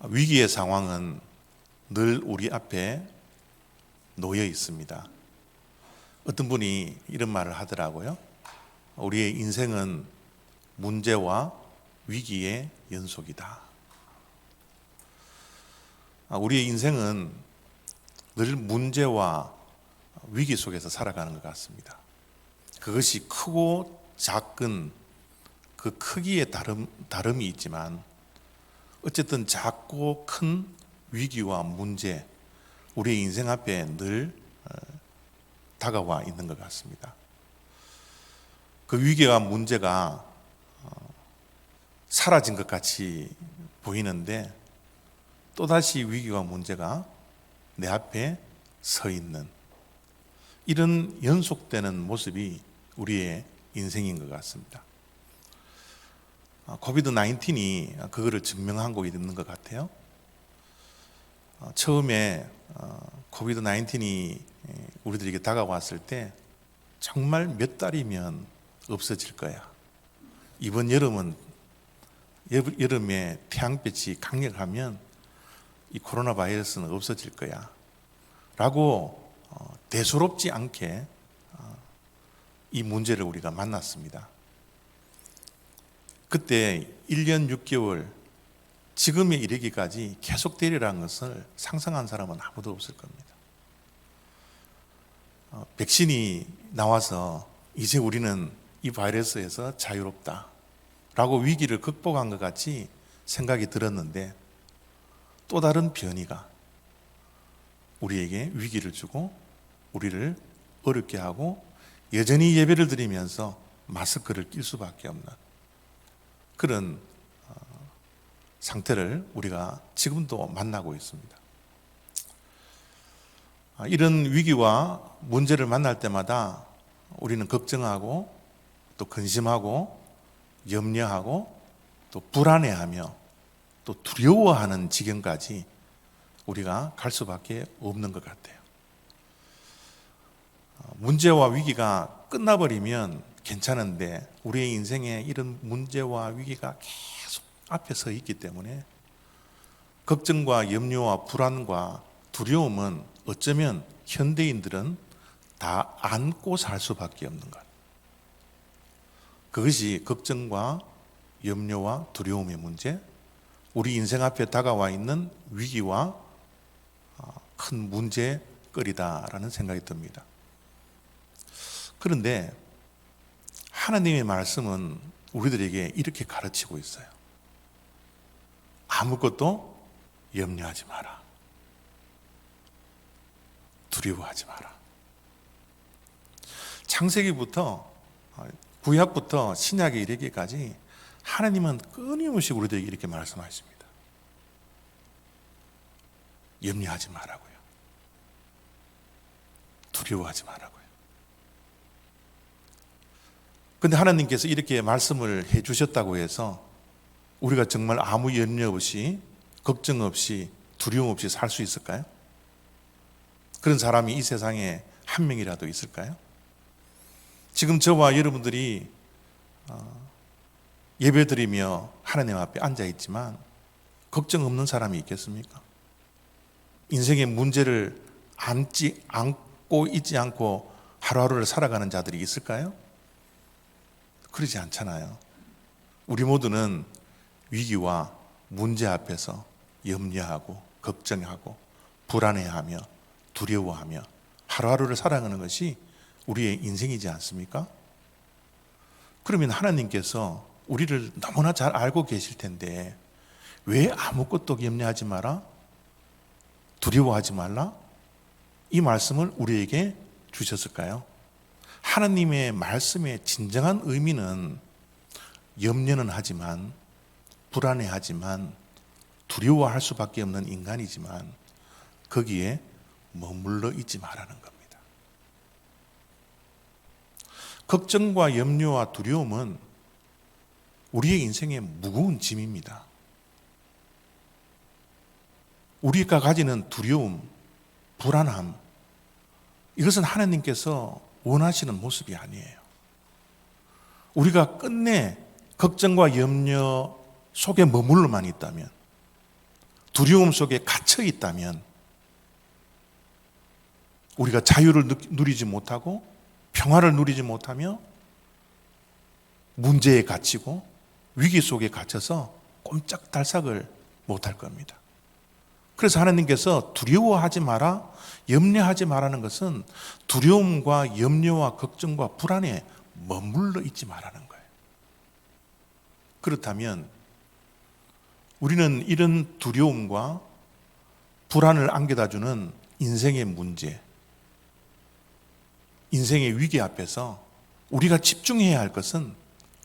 위기의 상황은 늘 우리 앞에 놓여 있습니다. 어떤 분이 이런 말을 하더라고요. 우리의 인생은 문제와 위기의 연속이다. 우리의 인생은 늘 문제와 위기 속에서 살아가는 것 같습니다. 그것이 크고 작은 그 크기의 다름이 있지만 어쨌든 작고 큰 위기와 문제, 우리의 인생 앞에 늘 다가와 있는 것 같습니다. 그 위기와 문제가 사라진 것 같이 보이는데 또다시 위기와 문제가 내 앞에 서 있는 이런 연속되는 모습이 우리의 인생인 것 같습니다. 코비드-19이 그거를 증명하고 있는 것 같아요. 처음에 코비드-19이 우리들에게 다가왔을 때 정말 몇 달이면 없어질 거야. 이번 여름에 태양빛이 강력하면 이 코로나 바이러스는 없어질 거야 라고 대수롭지 않게 이 문제를 우리가 만났습니다. 그때 1년 6개월 지금에 이르기까지 계속되리라는 것을 상상한 사람은 아무도 없을 겁니다. 백신이 나와서 이제 우리는 이 바이러스에서 자유롭다 라고 위기를 극복한 것 같이 생각이 들었는데 또 다른 변이가 우리에게 위기를 주고 우리를 어렵게 하고 여전히 예배를 드리면서 마스크를 낄 수밖에 없는 그런 상태를 우리가 지금도 만나고 있습니다. 이런 위기와 문제를 만날 때마다 우리는 걱정하고 또 근심하고 염려하고 또 불안해하며 또 두려워하는 지경까지 우리가 갈 수밖에 없는 것 같아요. 문제와 위기가 끝나버리면 괜찮은데 우리의 인생에 이런 문제와 위기가 계속 앞에 서 있기 때문에 걱정과 염려와 불안과 두려움은 어쩌면 현대인들은 다 안고 살 수밖에 없는 것. 그것이 걱정과 염려와 두려움의 문제, 우리 인생 앞에 다가와 있는 위기와 큰 문제거리다라는 생각이 듭니다. 그런데 하나님의 말씀은 우리들에게 이렇게 가르치고 있어요. 아무것도 염려하지 마라. 두려워하지 마라. 창세기부터 구약부터 신약에 이르기까지 하나님은 끊임없이 우리들에게 이렇게 말씀하십니다. 염려하지 마라고요. 두려워하지 마라고요. 근데 하나님께서 이렇게 말씀을 해 주셨다고 해서 우리가 정말 아무 염려 없이 걱정 없이 두려움 없이 살 수 있을까요? 그런 사람이 이 세상에 한 명이라도 있을까요? 지금 저와 여러분들이 예배드리며 하나님 앞에 앉아 있지만 걱정 없는 사람이 있겠습니까? 인생의 문제를 안고 있지 않고 하루하루를 살아가는 자들이 있을까요? 그러지 않잖아요. 우리 모두는 위기와 문제 앞에서 염려하고 걱정하고 불안해하며 두려워하며 하루하루를 살아가는 것이 우리의 인생이지 않습니까? 그러면 하나님께서 우리를 너무나 잘 알고 계실 텐데 왜 아무것도 염려하지 마라? 두려워하지 말라? 이 말씀을 우리에게 주셨을까요? 하나님의 말씀의 진정한 의미는 염려는 하지만 불안해하지만 두려워할 수밖에 없는 인간이지만 거기에 머물러 있지 말라는 겁니다. 걱정과 염려와 두려움은 우리의 인생의 무거운 짐입니다. 우리가 가지는 두려움, 불안함, 이것은 하나님께서 원하시는 모습이 아니에요. 우리가 끝내 걱정과 염려 속에 머물러만 있다면, 두려움 속에 갇혀 있다면 우리가 자유를 누리지 못하고 평화를 누리지 못하며 문제에 갇히고 위기 속에 갇혀서 꼼짝달싹을 못할 겁니다. 그래서 하나님께서 두려워하지 마라, 염려하지 마라는 것은 두려움과 염려와 걱정과 불안에 머물러 있지 마라는 거예요. 그렇다면 우리는 이런 두려움과 불안을 안겨다 주는 인생의 문제, 인생의 위기 앞에서 우리가 집중해야 할 것은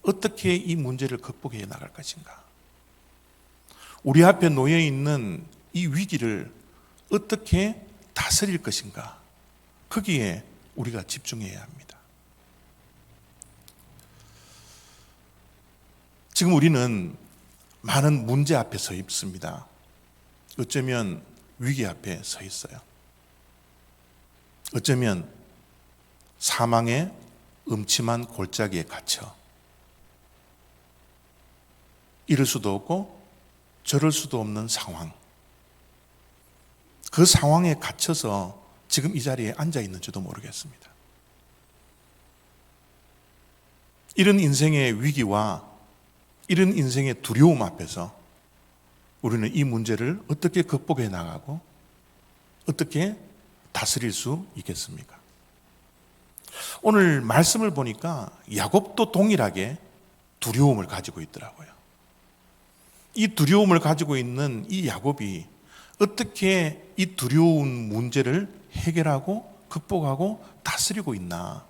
어떻게 이 문제를 극복해 나갈 것인가? 우리 앞에 놓여 있는 이 위기를 어떻게 다스릴 것인가? 거기에 우리가 집중해야 합니다. 지금 우리는 많은 문제 앞에 서 있습니다. 어쩌면 위기 앞에 서 있어요. 어쩌면 사망의 음침한 골짜기에 갇혀 이럴 수도 없고 저럴 수도 없는 상황, 그 상황에 갇혀서 지금 이 자리에 앉아 있는지도 모르겠습니다. 이런 인생의 위기와 이런 인생의 두려움 앞에서 우리는 이 문제를 어떻게 극복해 나가고 어떻게 다스릴 수 있겠습니까? 오늘 말씀을 보니까 야곱도 동일하게 두려움을 가지고 있더라고요. 이 두려움을 가지고 있는 이 야곱이 어떻게 이 두려운 문제를 해결하고 극복하고 다스리고 있나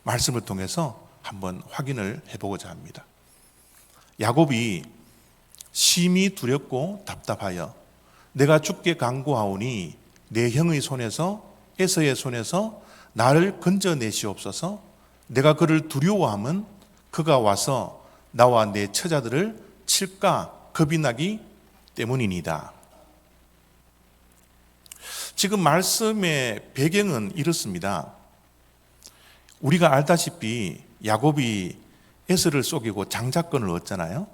말씀을 통해서 한번 확인을 해보고자 합니다. 야곱이 심히 두렵고 답답하여 내가 죽게 간구하오니 내 형의 손에서 에서의 손에서 나를 건져내시옵소서. 내가 그를 두려워함은 그가 와서 나와 내 처자들을 칠까 겁이 나기 때문이니이다. 지금 말씀의 배경은 이렇습니다. 우리가 알다시피 야곱이 에서를 속이고 장자권을 얻잖아요.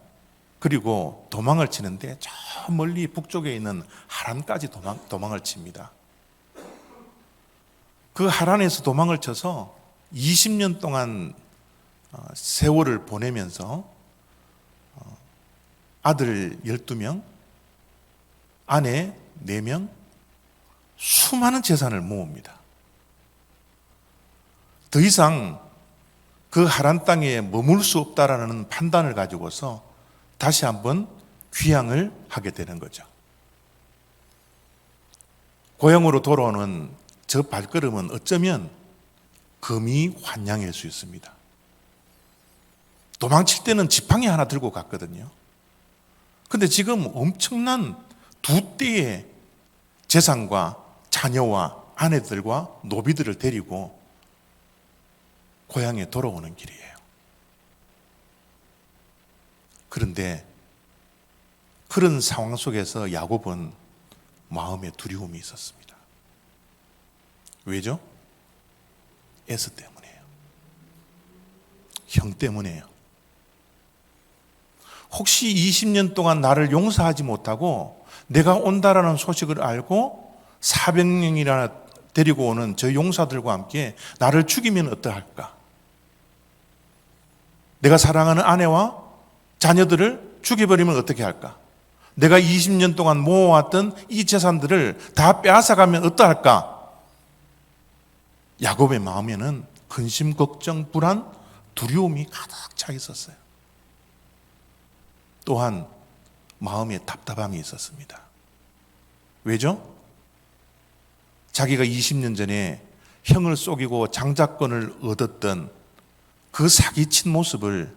그리고 도망을 치는데 저 멀리 북쪽에 있는 하란까지 도망을 칩니다. 그 하란에서 도망을 쳐서 20년 동안 세월을 보내면서 아들 12명, 아내 4명, 수많은 재산을 모읍니다. 더 이상 그 하란 땅에 머물 수 없다라는 판단을 가지고서 다시 한번 귀향을 하게 되는 거죠. 고향으로 돌아오는 저 발걸음은 어쩌면 금이 환양일 수 있습니다. 도망칠 때는 지팡이 하나 들고 갔거든요. 근데 지금 엄청난 2대의 재산과 자녀와 아내들과 노비들을 데리고 고향에 돌아오는 길이에요. 그런데 그런 상황 속에서 야곱은 마음에 두려움이 있었습니다. 왜죠? 에서 때문이에요. 형 때문이에요. 혹시 20년 동안 나를 용서하지 못하고 내가 온다라는 소식을 알고 400명이나 데리고 오는 저 용사들과 함께 나를 죽이면 어떠할까? 내가 사랑하는 아내와 자녀들을 죽여버리면 어떻게 할까? 내가 20년 동안 모아왔던 이 재산들을 다 빼앗아가면 어떠할까? 야곱의 마음에는 근심, 걱정, 불안, 두려움이 가득 차 있었어요. 또한 마음에 답답함이 있었습니다. 왜죠? 자기가 20년 전에 형을 속이고 장자권을 얻었던 그 사기친 모습을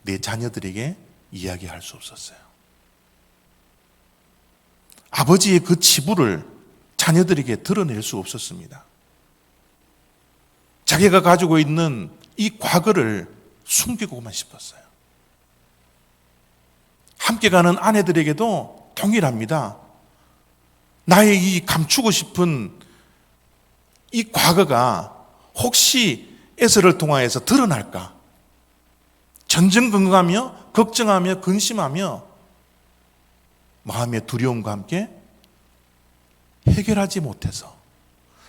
내 자녀들에게 이야기할 수 없었어요. 아버지의 그 치부를 자녀들에게 드러낼 수 없었습니다. 자기가 가지고 있는 이 과거를 숨기고만 싶었어요. 함께 가는 아내들에게도 동일합니다. 나의 이 감추고 싶은 이 과거가 혹시 에서를 통하여서 드러날까? 전전긍긍하며 걱정하며 근심하며 마음의 두려움과 함께 해결하지 못해서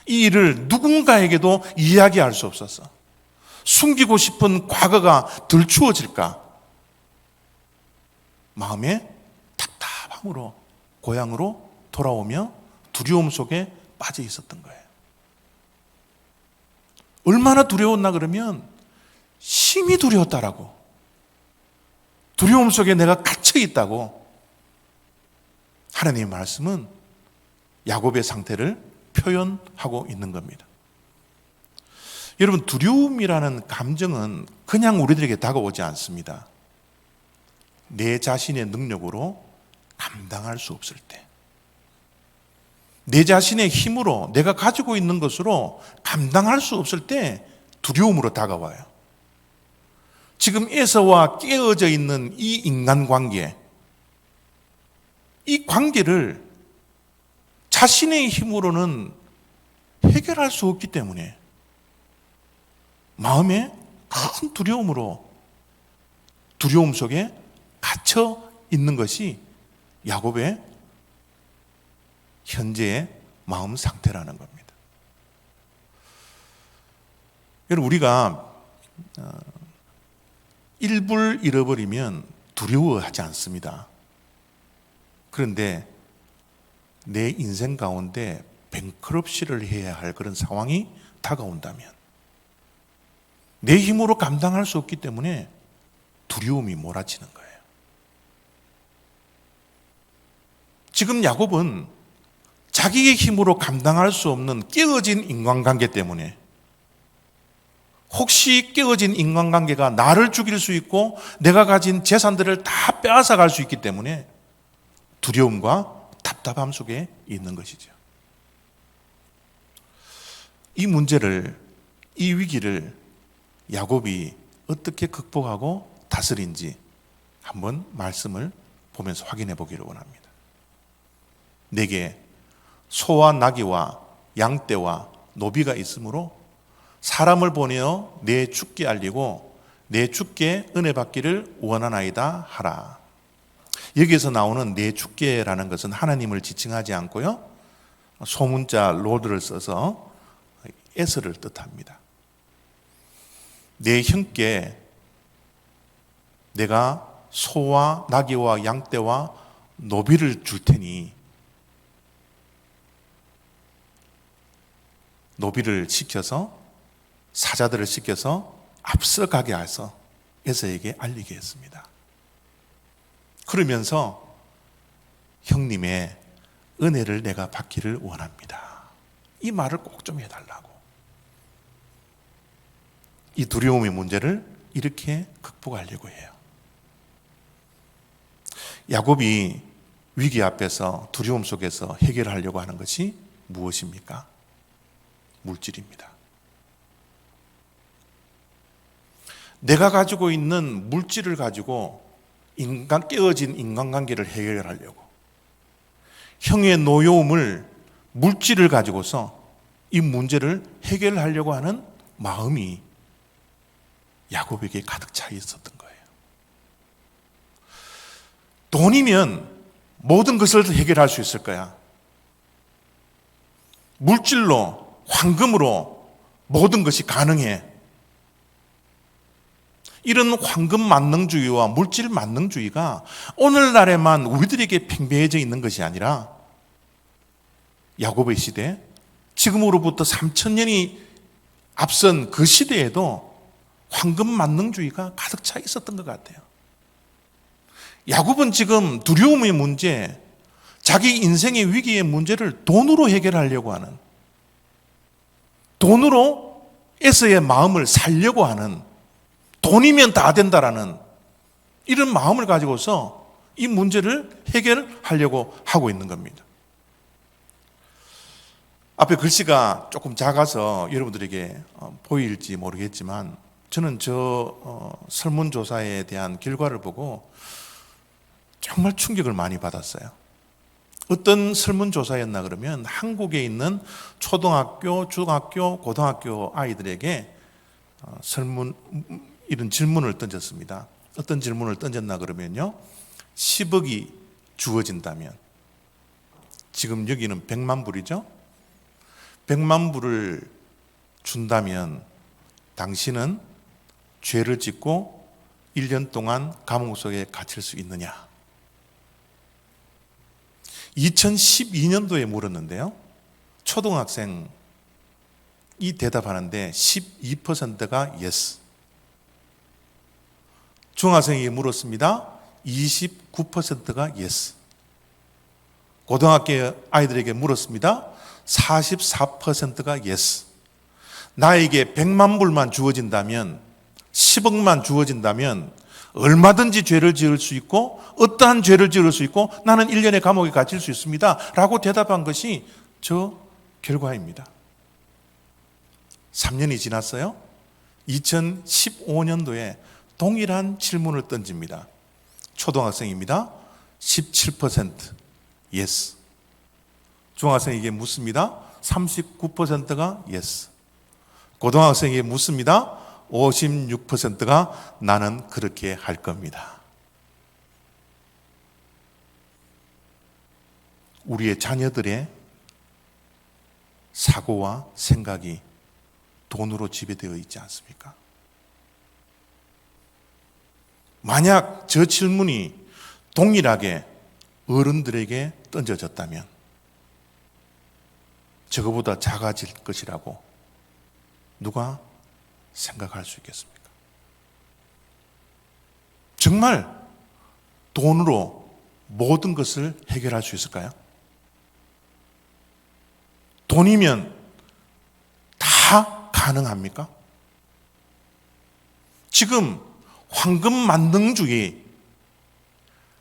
이 일을 누군가에게도 이야기할 수 없어서 숨기고 싶은 과거가 들추어질까 마음의 답답함으로 고향으로 돌아오며 두려움 속에 빠져 있었던 거예요. 얼마나 두려웠나 그러면 심히 두려웠다라고, 두려움 속에 내가 갇혀 있다고 하나님의 말씀은 야곱의 상태를 표현하고 있는 겁니다. 여러분, 두려움이라는 감정은 그냥 우리들에게 다가오지 않습니다. 내 자신의 능력으로 감당할 수 없을 때, 내 자신의 힘으로 내가 가지고 있는 것으로 감당할 수 없을 때 두려움으로 다가와요. 지금 에서와 깨어져 있는 이 인간관계, 이 관계를 자신의 힘으로는 해결할 수 없기 때문에 마음에 큰 두려움으로, 두려움 속에 갇혀 있는 것이 야곱의 현재의 마음 상태라는 겁니다. 여러분, 우리가 일부를 잃어버리면 두려워하지 않습니다. 그런데 내 인생 가운데 뱅크럽시를 해야 할 그런 상황이 다가온다면 내 힘으로 감당할 수 없기 때문에 두려움이 몰아치는 거예요. 지금 야곱은 자기의 힘으로 감당할 수 없는 깨어진 인간관계 때문에, 혹시 깨어진 인간관계가 나를 죽일 수 있고 내가 가진 재산들을 다 빼앗아 갈 수 있기 때문에 두려움과 답답함 속에 있는 것이죠. 이 문제를, 이 위기를 야곱이 어떻게 극복하고 다스린지 한번 말씀을 보면서 확인해 보기를 원합니다. 내게 소와 나귀와 양떼와 노비가 있으므로 사람을 보내어 내 주께 알리고 내 주께 은혜 받기를 원하나이다 하라. 여기에서 나오는 내 주께라는 것은 하나님을 지칭하지 않고요, 소문자 로드를 써서 에서를 뜻합니다. 내 형께 내가 소와 나귀와 양떼와 노비를 줄 테니 노비를 시켜서, 사자들을 시켜서 앞서가게 해서 에서에게 알리게 했습니다. 그러면서 형님의 은혜를 내가 받기를 원합니다. 이 말을 꼭 좀 해달라고. 이 두려움의 문제를 이렇게 극복하려고 해요. 야곱이 위기 앞에서, 두려움 속에서 해결하려고 하는 것이 무엇입니까? 물질입니다. 내가 가지고 있는 물질을 가지고 깨어진 인간관계를 해결하려고, 형의 노여움을, 물질을 가지고서 이 문제를 해결하려고 하는 마음이 야곱에게 가득 차 있었던 거예요. 돈이면 모든 것을 해결할 수 있을 거야. 물질로, 황금으로 모든 것이 가능해. 이런 황금 만능주의와 물질 만능주의가 오늘날에만 우리들에게 팽배해져 있는 것이 아니라 야곱의 시대, 지금으로부터 3000년이 앞선 그 시대에도 황금 만능주의가 가득 차 있었던 것 같아요. 야곱은 지금 두려움의 문제, 자기 인생의 위기의 문제를 돈으로 해결하려고 하는, 돈으로 에서의 마음을 살려고 하는, 돈이면 다 된다라는 이런 마음을 가지고서 이 문제를 해결하려고 하고 있는 겁니다. 앞에 글씨가 조금 작아서 여러분들에게 보일지 모르겠지만 저는 설문조사에 대한 결과를 보고 정말 충격을 많이 받았어요. 어떤 설문조사였나 그러면 한국에 있는 초등학교, 중학교, 고등학교 아이들에게 이런 질문을 던졌습니다. 어떤 질문을 던졌나 그러면요, 10억이 주어진다면, 지금 여기는 100만 불이죠? 100만 불을 준다면 당신은 죄를 짓고 1년 동안 감옥 속에 갇힐 수 있느냐? 2012년도에 물었는데요. 초등학생이 대답하는데 12%가 yes. 중학생이 물었습니다. 29%가 yes. 고등학교 아이들에게 물었습니다. 44%가 yes. 나에게 100만 불만 주어진다면, 10억만 주어진다면 얼마든지 죄를 지을 수 있고 어떠한 죄를 지을 수 있고 나는 1년의 감옥에 갇힐 수 있습니다 라고 대답한 것이 저 결과입니다. 3년이 지났어요. 2015년도에 동일한 질문을 던집니다. 초등학생입니다. 17% yes. 중학생에게 묻습니다. 39%가 yes. 고등학생에게 묻습니다. 56%가 나는 그렇게 할 겁니다. 우리의 자녀들의 사고와 생각이 돈으로 지배되어 있지 않습니까? 만약 저 질문이 동일하게 어른들에게 던져졌다면 저거보다 작아질 것이라고 누가 생각할 수 있겠습니까? 정말 돈으로 모든 것을 해결할 수 있을까요? 돈이면 다 가능합니까? 지금 황금 만능주의,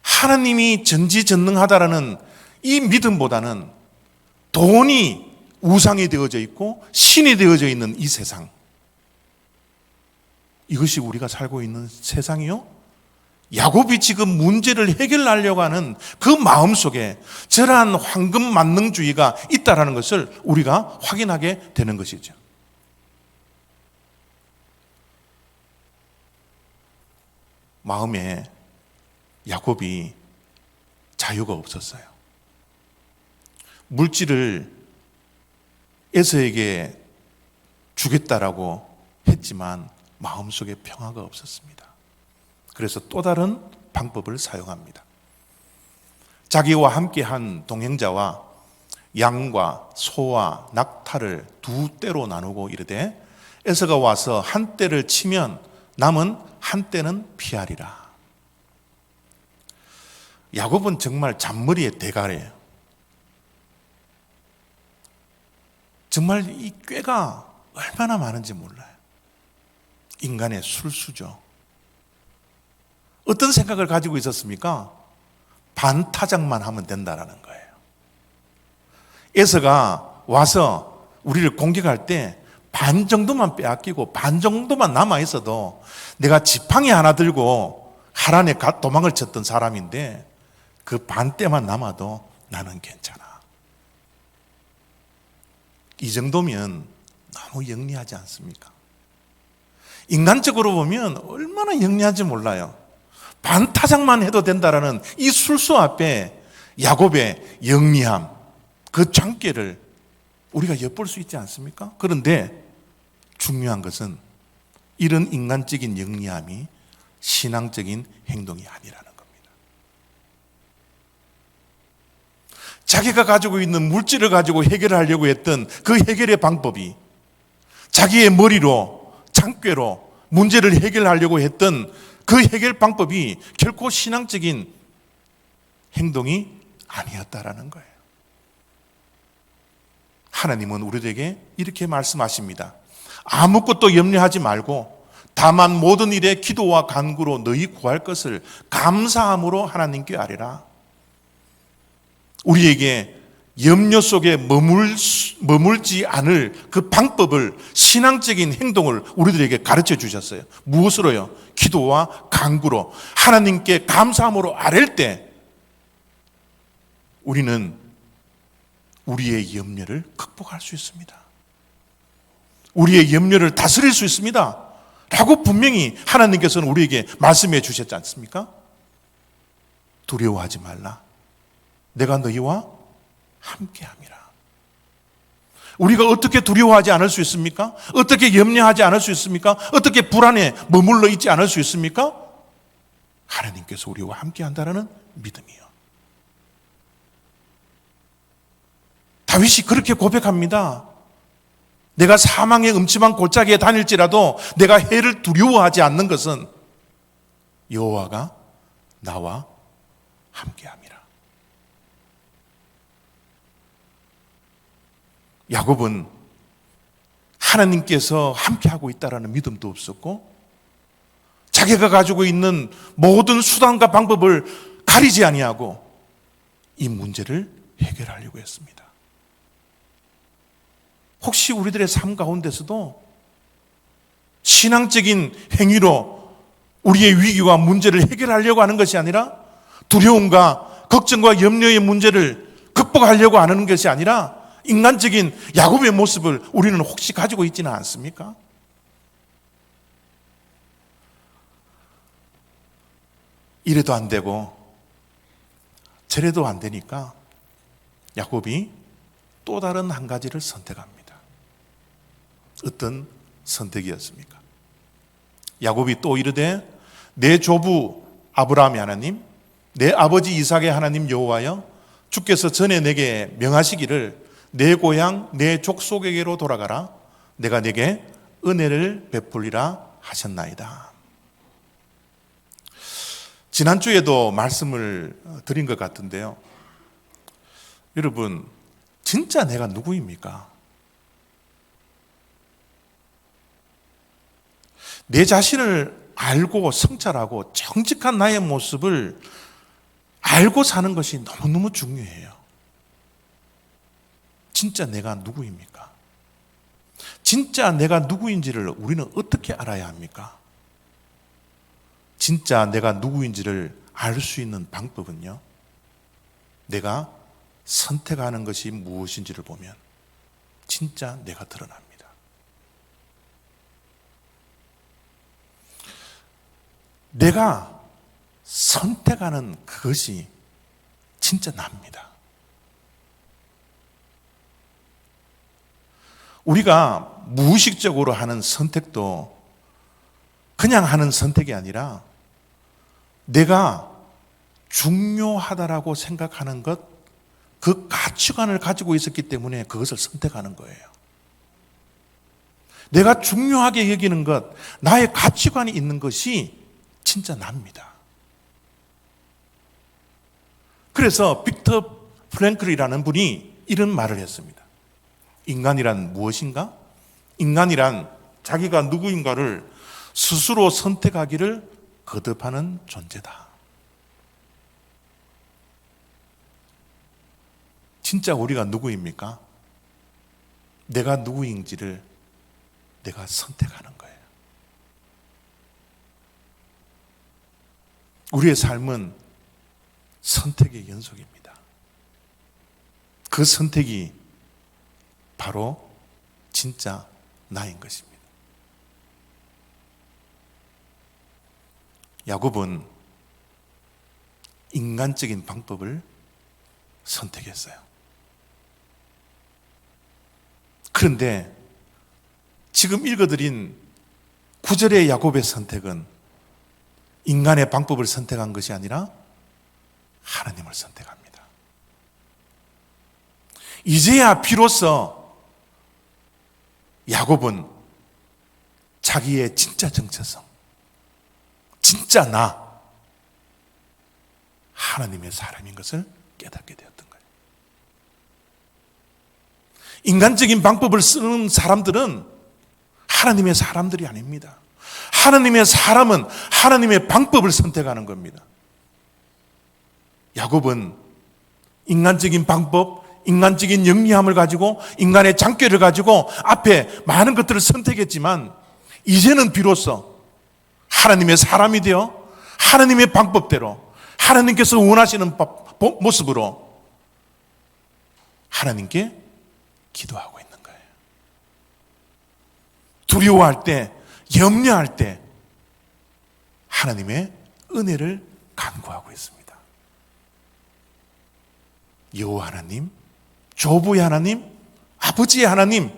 하나님이 전지전능하다라는 이 믿음보다는 돈이 우상이 되어져 있고 신이 되어져 있는 이 세상, 이것이 우리가 살고 있는 세상이요? 야곱이 지금 문제를 해결하려고 하는 그 마음속에 저러한 황금 만능주의가 있다는 것을 우리가 확인하게 되는 것이죠. 마음에 야곱이 자유가 없었어요. 물질을 에서에게 주겠다라고 했지만 마음속에 평화가 없었습니다. 그래서 또 다른 방법을 사용합니다. 자기와 함께한 동행자와 양과 소와 낙타를 두 떼로 나누고 이르되 에서가 와서 한 떼를 치면 남은 한 떼는 피하리라. 야곱은 정말 잔머리의 대가래요. 정말 이 꾀가 얼마나 많은지 몰라요. 인간의 술수죠. 어떤 생각을 가지고 있었습니까? 반타작만 하면 된다라는 거예요. 에서가 와서 우리를 공격할 때 반 정도만 빼앗기고 반 정도만 남아 있어도 내가 지팡이 하나 들고 하란에 도망을 쳤던 사람인데 그 반대만 남아도 나는 괜찮아. 이 정도면 너무 영리하지 않습니까? 인간적으로 보면 얼마나 영리한지 몰라요. 반타작만 해도 된다라는 이 술수 앞에 야곱의 영리함, 그 장깨를 우리가 엿볼 수 있지 않습니까? 그런데 중요한 것은 이런 인간적인 영리함이 신앙적인 행동이 아니라는 겁니다. 자기가 가지고 있는 물질을 가지고 해결하려고 했던 그 해결의 방법이 자기의 머리로, 장꾀로 문제를 해결하려고 했던 그 해결 방법이 결코 신앙적인 행동이 아니었다라는 거예요. 하나님은 우리에게 이렇게 말씀하십니다. 아무것도 염려하지 말고 다만 모든 일에 기도와 간구로 너희 구할 것을 감사함으로 하나님께 아뢰라. 우리에게 염려 속에 머물지 않을 그 방법을, 신앙적인 행동을 우리들에게 가르쳐 주셨어요. 무엇으로요? 기도와 간구로 하나님께 감사함으로 아랠 때 우리는 우리의 염려를 극복할 수 있습니다. 우리의 염려를 다스릴 수 있습니다 라고 분명히 하나님께서는 우리에게 말씀해 주셨지 않습니까? 두려워하지 말라. 내가 너희와 함께함이라. 우리가 어떻게 두려워하지 않을 수 있습니까? 어떻게 염려하지 않을 수 있습니까? 어떻게 불안에 머물러 있지 않을 수 있습니까? 하나님께서 우리와 함께한다는 믿음이요. 다윗이 그렇게 고백합니다. 내가 사망의 음침한 골짜기에 다닐지라도 내가 해를 두려워하지 않는 것은 여호와가 나와 함께함이라. 야곱은 하나님께서 함께하고 있다라는 믿음도 없었고 자기가 가지고 있는 모든 수단과 방법을 가리지 아니하고 이 문제를 해결하려고 했습니다. 혹시 우리들의 삶 가운데서도 신앙적인 행위로 우리의 위기와 문제를 해결하려고 하는 것이 아니라 두려움과 걱정과 염려의 문제를 극복하려고 하는 것이 아니라 인간적인 야곱의 모습을 우리는 혹시 가지고 있지는 않습니까? 이래도 안 되고 저래도 안 되니까 야곱이 또 다른 한 가지를 선택합니다. 어떤 선택이었습니까? 야곱이 또 이르되 내 조부 아브라함의 하나님, 내 아버지 이삭의 하나님 여호와여, 주께서 전에 내게 명하시기를 내 고향 내 족속에게로 돌아가라. 내가 내게 은혜를 베풀리라 하셨나이다. 지난주에도 말씀을 드린 것 같은데요. 여러분, 진짜 내가 누구입니까? 내 자신을 알고 성찰하고 정직한 나의 모습을 알고 사는 것이 너무너무 중요해요. 진짜 내가 누구입니까? 진짜 내가 누구인지를 우리는 어떻게 알아야 합니까? 진짜 내가 누구인지를 알 수 있는 방법은요, 내가 선택하는 것이 무엇인지를 보면 진짜 내가 드러납니다. 내가 선택하는 그것이 진짜 납니다. 우리가 무의식적으로 하는 선택도 그냥 하는 선택이 아니라 내가 중요하다라고 생각하는 것, 그 가치관을 가지고 있었기 때문에 그것을 선택하는 거예요. 내가 중요하게 여기는 것, 나의 가치관이 있는 것이 진짜 납니다. 그래서 빅터 프랭클이라는 분이 이런 말을 했습니다. 인간이란 무엇인가? 인간이란 자기가 누구인가를 스스로 선택하기를 거듭하는 존재다. 진짜 우리가 누구입니까? 내가 누구인지를 내가 선택하는 거예요. 우리의 삶은 선택의 연속입니다. 그 선택이 바로 진짜 나인 것입니다. 야곱은 인간적인 방법을 선택했어요. 그런데 지금 읽어드린 9절의 야곱의 선택은 인간의 방법을 선택한 것이 아니라 하나님을 선택합니다. 이제야 비로소 야곱은 자기의 진짜 정체성, 진짜 나, 하나님의 사람인 것을 깨닫게 되었던 거예요. 인간적인 방법을 쓰는 사람들은 하나님의 사람들이 아닙니다. 하나님의 사람은 하나님의 방법을 선택하는 겁니다. 야곱은 인간적인 방법, 인간적인 영리함을 가지고 인간의 장꾀를 가지고 앞에 많은 것들을 선택했지만 이제는 비로소 하나님의 사람이 되어 하나님의 방법대로 하나님께서 원하시는 모습으로 하나님께 기도하고 있는 거예요. 두려워할 때, 염려할 때 하나님의 은혜를 간구하고 있습니다. 여호와 하나님, 조부의 하나님, 아버지의 하나님,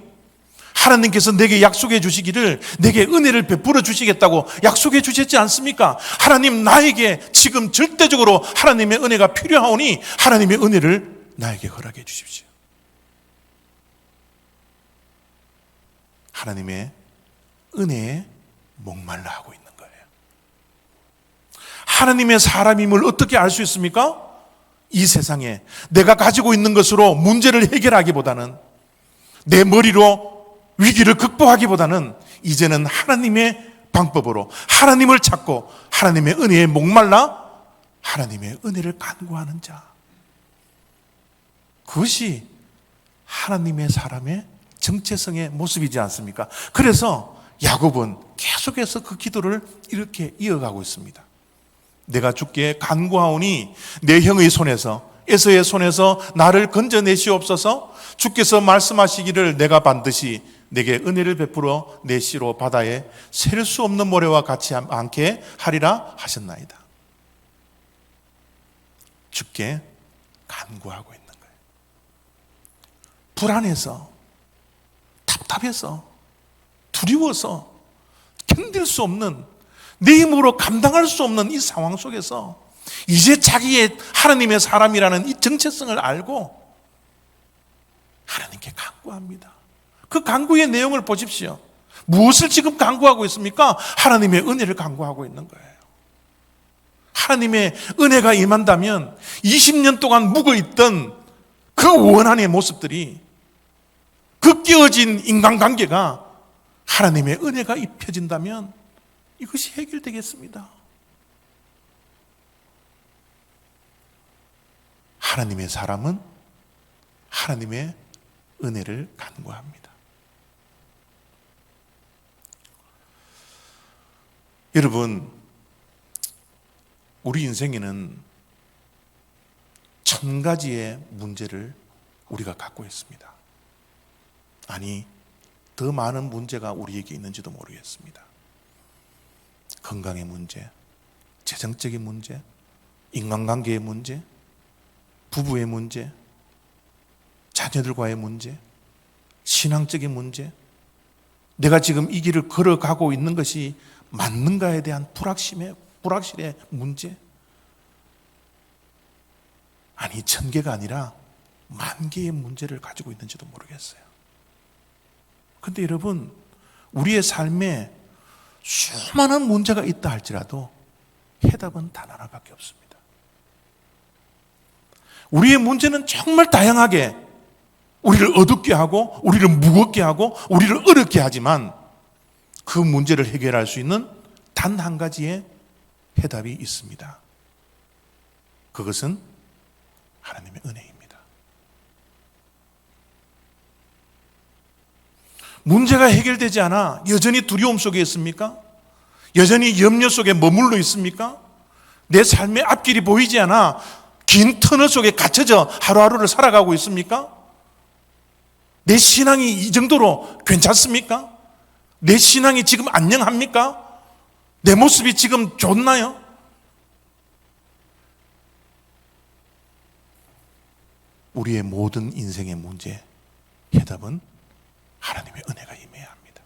하나님께서 내게 약속해 주시기를 내게 은혜를 베풀어 주시겠다고 약속해 주셨지 않습니까? 하나님, 나에게 지금 절대적으로 하나님의 은혜가 필요하오니 하나님의 은혜를 나에게 허락해 주십시오. 하나님의 은혜에 목말라 하고 있는 거예요. 하나님의 사람임을 어떻게 알 수 있습니까? 이 세상에 내가 가지고 있는 것으로 문제를 해결하기보다는, 내 머리로 위기를 극복하기보다는 이제는 하나님의 방법으로 하나님을 찾고 하나님의 은혜에 목말라 하나님의 은혜를 간구하는 자, 그것이 하나님의 사람의 정체성의 모습이지 않습니까? 그래서 야곱은 계속해서 그 기도를 이렇게 이어가고 있습니다. 내가 주께 간구하오니 내 형의 손에서, 에서의 손에서 나를 건져내시옵소서. 주께서 말씀하시기를 내가 반드시 내게 은혜를 베풀어 내 씨로 바다에 셀 수 없는 모래와 같이 않게 하리라 하셨나이다. 주께 간구하고 있는 거예요. 불안해서, 답답해서, 두려워서 견딜 수 없는, 내 힘으로 감당할 수 없는 이 상황 속에서 이제 자기의 하나님의 사람이라는 이 정체성을 알고 하나님께 간구합니다. 그 간구의 내용을 보십시오. 무엇을 지금 간구하고 있습니까? 하나님의 은혜를 간구하고 있는 거예요. 하나님의 은혜가 임한다면 20년 동안 묵어있던 그 원한의 모습들이, 그 깨어진 인간관계가 하나님의 은혜가 입혀진다면 이것이 해결되겠습니다. 하나님의 사람은 하나님의 은혜를 간구합니다. 여러분, 우리 인생에는 1000가지의 문제를 우리가 갖고 있습니다. 아니, 더 많은 문제가 우리에게 있는지도 모르겠습니다. 건강의 문제, 재정적인 문제, 인간관계의 문제, 부부의 문제, 자녀들과의 문제, 신앙적인 문제, 내가 지금 이 길을 걸어가고 있는 것이 맞는가에 대한 불확실의 문제. 아니, 1000개가 아니라 10,000개의 문제를 가지고 있는지도 모르겠어요. 그런데 여러분, 우리의 삶에 수많은 문제가 있다 할지라도 해답은 단 하나밖에 없습니다. 우리의 문제는 정말 다양하게 우리를 어둡게 하고, 우리를 무겁게 하고, 우리를 어렵게 하지만 그 문제를 해결할 수 있는 단 한 가지의 해답이 있습니다. 그것은 하나님의 은혜입니다. 문제가 해결되지 않아 여전히 두려움 속에 있습니까? 여전히 염려 속에 머물러 있습니까? 내 삶의 앞길이 보이지 않아 긴 터널 속에 갇혀져 하루하루를 살아가고 있습니까? 내 신앙이 이 정도로 괜찮습니까? 내 신앙이 지금 안녕합니까? 내 모습이 지금 좋나요? 우리의 모든 인생의 문제 해답은 하나님의 은혜가 임해야 합니다.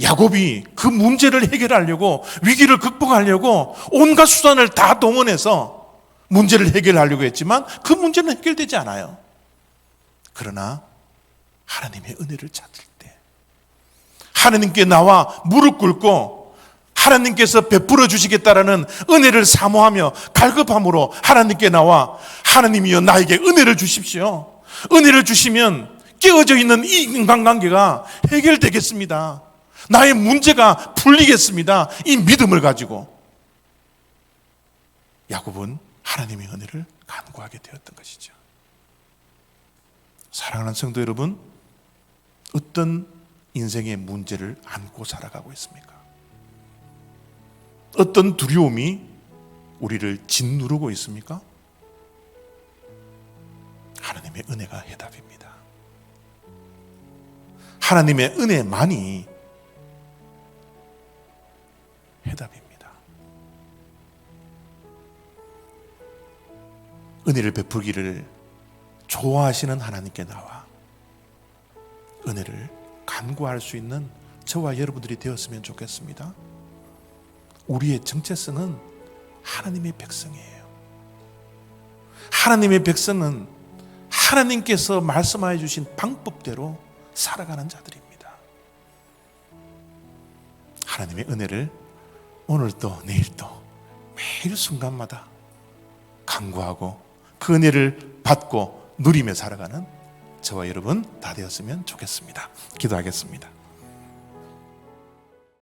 야곱이 그 문제를 해결하려고, 위기를 극복하려고 온갖 수단을 다 동원해서 문제를 해결하려고 했지만 그 문제는 해결되지 않아요. 그러나 하나님의 은혜를 찾을 때, 하나님께 나와 무릎 꿇고 하나님께서 베풀어 주시겠다라는 은혜를 사모하며 갈급함으로 하나님께 나와, 하나님이여 나에게 은혜를 주십시오. 은혜를 주시면 깨어져 있는 이 인간관계가 해결되겠습니다. 나의 문제가 풀리겠습니다. 이 믿음을 가지고 야곱은 하나님의 은혜를 간구하게 되었던 것이죠. 사랑하는 성도 여러분, 어떤 인생의 문제를 안고 살아가고 있습니까? 어떤 두려움이 우리를 짓누르고 있습니까? 하나님의 은혜가 해답입니다. 하나님의 은혜만이 해답입니다. 은혜를 베풀기를 좋아하시는 하나님께 나와 은혜를 간구할 수 있는 저와 여러분들이 되었으면 좋겠습니다. 우리의 정체성은 하나님의 백성이에요. 하나님의 백성은 하나님께서 말씀하여 주신 방법대로 살아가는 자들입니다. 하나님의 은혜를 오늘도 내일도 매일 순간마다 간구하고 그 은혜를 받고 누리며 살아가는 저와 여러분 다 되었으면 좋겠습니다. 기도하겠습니다.